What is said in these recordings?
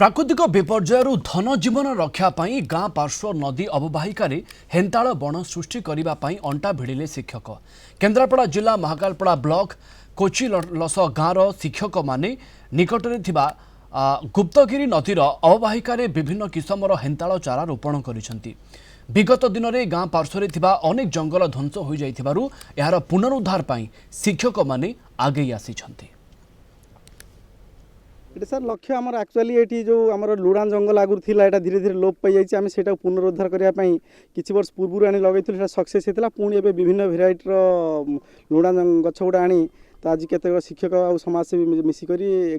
प्राकृतिक विपर्यय धनजीवन रक्षापी गाँ पार्श्व नदी अववाहिकार हेन्ताल बण सृष्टि करने अंटा भिड़िले शिक्षक। केन्द्रापड़ा जिला महाकालपड़ा ब्लॉक कोचिलस गाँवर शिक्षक माने निकटरे थिबा गुप्तगिरी नदीर अववाहिकार विभिन्न किसमर हेन्ताल चारा रोपण करिसेंती। विगत दिन में गाँ पार्श्व थिबा अनेक जंगल ध्वंस हो जाइथिबारु एहार पुनरुद्धार पई शिक्षक माने आगे आसीछंती। ये सर लक्ष्य आमर एक्चुअली ये जो आमर लुड़ा जंगल आगुरी थी यहाँ धीरे धीरे लोप पाई जाइए आम से पुनरुद्धार करने किसी वर्ष पूर्व आनी लगे सक्सेस होता पुणी ए विभिन्न भेराइटर लुड़ा गछ गुड़ा आनी तो आज केतक शिक्षक आ समाजसेवी मिसिक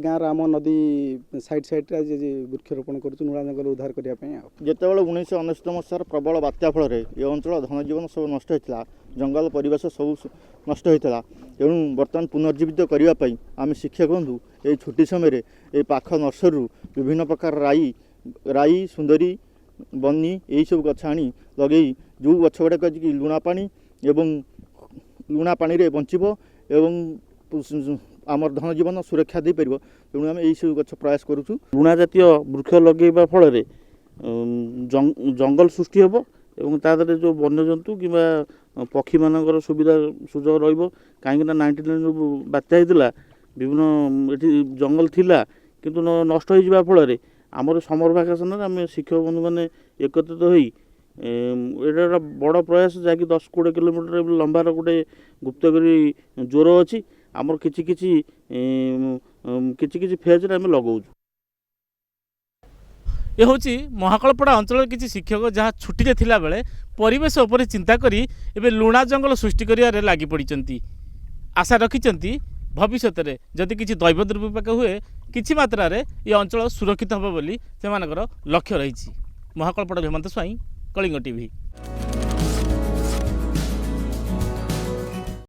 गाँव आम नदी साइड साइड आज वृक्षरोपण कर लुड़ा जंगल उद्धार करने जिते 1999 मसीहार प्रबल बात्या फल ये अंचल धनजीवन सब नष्ट होता जंगल परिवेश सब नष्ट होता तेणु बर्तमान पुनर्जीवित करने आम शिक्षक बंधु ये छुट्टी समय ये पाख नर्सरी विभिन्न प्रकार राई सुंदरी बनी यही सब गछ आनी लगे जो गछ गुड़ाक लुणा पानी एवं लुणा पानी रे बंचब एवं आमर धनजीवन सुरक्षा दे पार तेणु आम यही सब गछ प्रयास करुँ। लुणा जातीय वृक्ष लगे फल जंगल सृष्टि हे एवं तादरे जो वन्यजंतु कि पक्षी मानकर सुविधा सुजोग रही 99 बात्या होता विभिन्न ये जंगल थिला किंतु नष्ट हो फल आमर समर भैकेसन आम शिक्षक बंधु मैंने एकत्रित हो एटा बड़ प्रयास जहाँकि 10-20 किलोमीटर लंबार गोटे गुप्तगिरी ज्वर अच्छी आमर किछि फेज आम लगाऊ। ये हूँ महाकालपड़ा अंचल किसी शिक्षक जहाँ छुट्टी थिला बेले परिवेश उपर चिंता करी एबे लुणा जंगल सृष्टि करियारे लागि पड़िचंती। आशा रखिचंती भविष्य में जदि किसी दैव दुर्विपाक हुए किछि मात्रा रे ये अंचल सुरक्षित होबो बोली सेमानकर लक्ष्य रही। महाकालपड़ा हेमंत स्वाई, कलिंग टीवी।